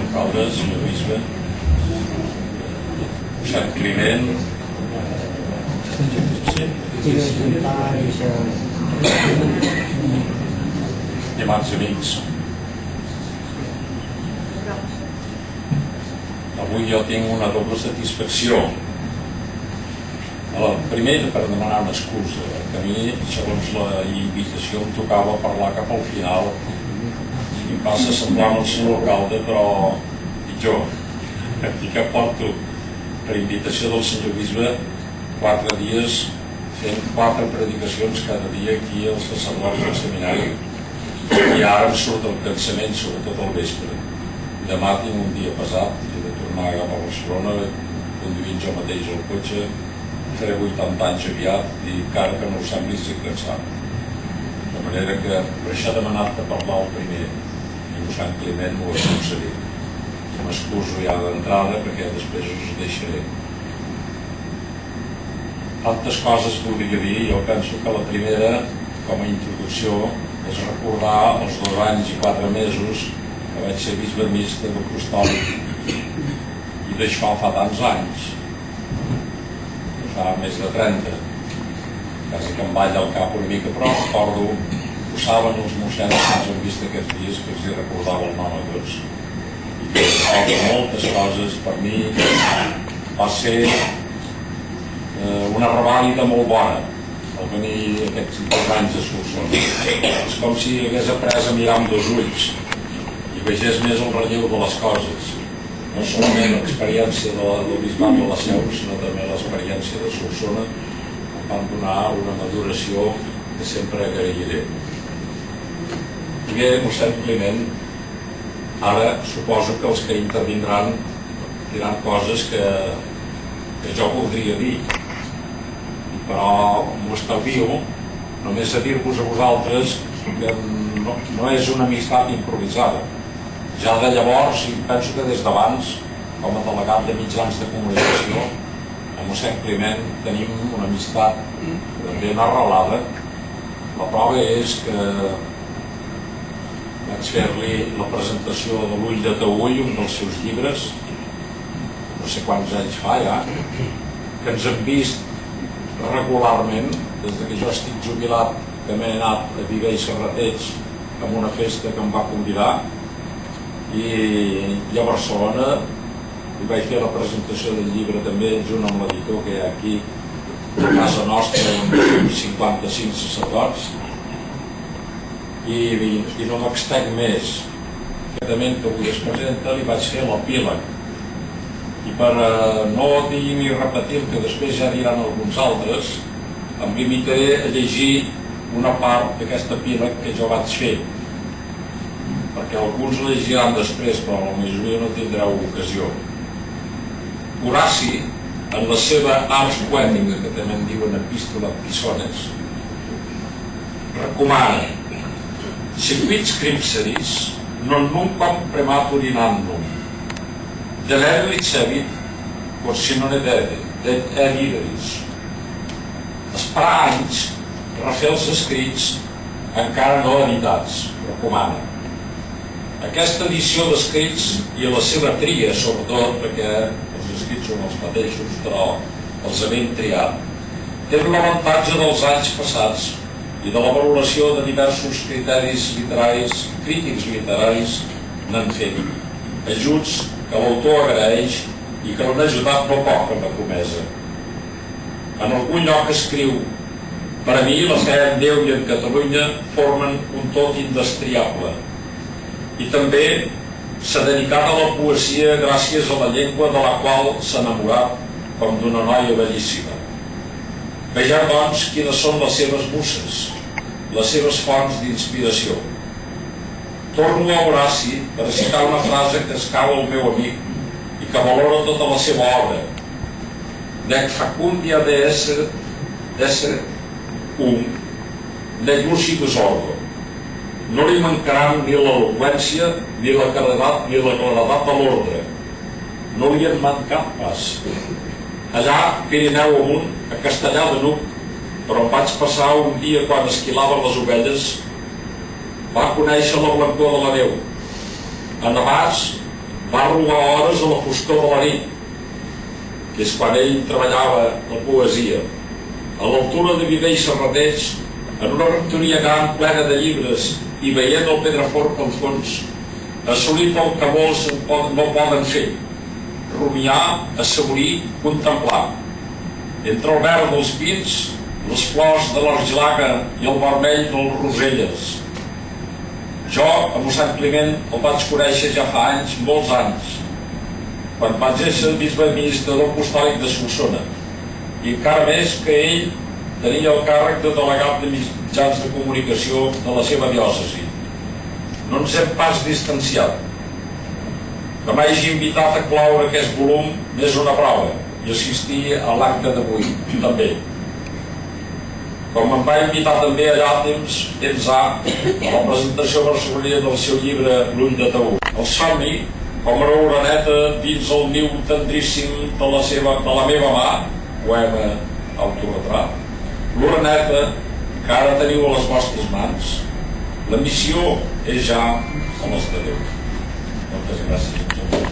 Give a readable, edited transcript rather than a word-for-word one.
alcaldes, senyor bisbe, Sant Climent, estimats amics. Avui jo tinc una doble satisfacció. Primer, per demanar una excusa, que a mi, segons la invitació, em tocava parlar cap al final i em passa semblant el senyor alcalde, però pitjor. I que porto, per invitació del senyor bisbe, 4 dies fent 4 predicacions cada dia aquí als sacerdots del seminari, i ara em surt el cansament, sobretot al vespre. Demà tinc un dia pesat, he de tornar cap a Barcelona, conduint jo mateix el cotxe, faré 80 anys aviat i encara que no ho sembli estic cansat. De manera que per això he demanat de parlar el primer i el Sant Climent m'ho ha concedit. M'excuso ja d'entrada perquè després us deixaré. Tantes coses voldria dir. Jo penso que la primera, com a introducció, és recordar els 2 anys i 4 mesos que vaig ser bisbe mixte d'Apostòlic, i d'això fa tants anys, fa més de 30, quasi que em balla el cap una mica, però recordo, ho saben els mossens que ens han vist aquests dies, que els hi recordava el nom a tots, i que recordo moltes coses. Per mi va ser una revàlida molt bona al venir aquests 2 anys a Solsona. És com si hagués après a mirar amb 2 ulls i vegés més el relleu de les coses, no solament l'experiència del bisbat de la Seu, sinó també l'experiència de Solsona. Em van donar una maduració que sempre agrairé. I bé, mossèn Climent, ara suposo que els que intervindran diran coses que jo voldria dir, però m'ho estalvio només a dir-vos a vosaltres que no és una amistat improvisada. Ja de llavors, i penso que des d'abans, com a delegat de mitjans de comunicació, amb mossèn Climent tenim una amistat ben arrelada. La prova és que vaig fer-li la presentació de l'Ull de Taüll, un dels seus llibres, no sé quants anys fa ja, que ens hem vist regularment, des que jo estic jubilat, que m'he anat a Viver i Serrateix amb una festa que em va convidar, i a Barcelona li vaig fer la presentació del llibre també, junt amb l'editor que hi ha aquí a casa nostra, amb 55 sacerdots, i no m'extenc més. Aquest que avui es presenta li vaig fer l'epíleg, i per no dir ni repetir el que després ja diran alguns altres, em limitaré a llegir una part d'aquest epíleg que jo vaig fer, perquè alguns la llegiran després, però la majoria no tindreu ocasió. Horaci, en la seva Ars Poètica, que també en diuen Epístola Pisones, recomana: Sequit scripseris non nunquam prematurinandum, delere licebit, por si non edere, det edideris. Esperar anys, refer els escrits encara no editats, recomana. Aquesta edició d'escrits i la seva tria, sobretot, perquè els escrits són els mateixos, però els hem triat, tenen l'avantatge dels anys passats i de la valoració de diversos criteris literaris, crítics literaris n'han fet, ajuts que l'autor agraeix i que l'han ajudat no poc amb la promesa. En algun lloc escriu: per a mi la fe en Déu i en Catalunya formen un tot indestriable, i també s'ha dedicat a la poesia gràcies a la llengua de la qual s'ha enamorat com d'una noia bellíssima. Vegem, doncs, quines són les seves muses, les seves fonts d'inspiració. Torno a Horaci per citar una frase que escau al meu amic i que valora tota la seva obra: nec facundia de esse nec lucidus ordo. No li mancaran ni l'eloqüència ni la claredat de l'ordre. No li han mancat pas. Allà, Pirineu amunt, a Castellar de N'Hug, però em vaig passar un dia quan esquilaven les ovelles, va conèixer la blancor de la neu. A Navàs va robar hores a la foscor de la nit, que és quan ell treballava la poesia, a l'altura de Viver i Serrateix, en una rectoria gran plena de llibres i veient el Pedrafort pel fons, assolit el que molts no poden fer: rumiar, assaborir, contemplar. Entre el verd dels pins, les flors de l'argilaga i el vermell dels roselles. Jo, a mossèn Climent, el vaig conèixer ja fa anys, molts anys, quan vaig ésser bisbe administrador apostòlic de Solsona, i encara més que ell tenia el càrrec de delegat de mitjans de comunicació de la seva diòcesi. No ens hem pas distanciat. Que m'hagi invitat a cloure aquest volum n'és una prova, i assistir a l'acte d'avui també. Com em va invitar també allà temps a la presentació barcelonina del seu llibre L'ull de Taüll. El somni, com una oreneta dins el niu tendríssim de la meva mà, poema autorretrat. L'oreneta que ara teniu a les vostres mans. La missió és ja a les de Déu. Moltes gràcies.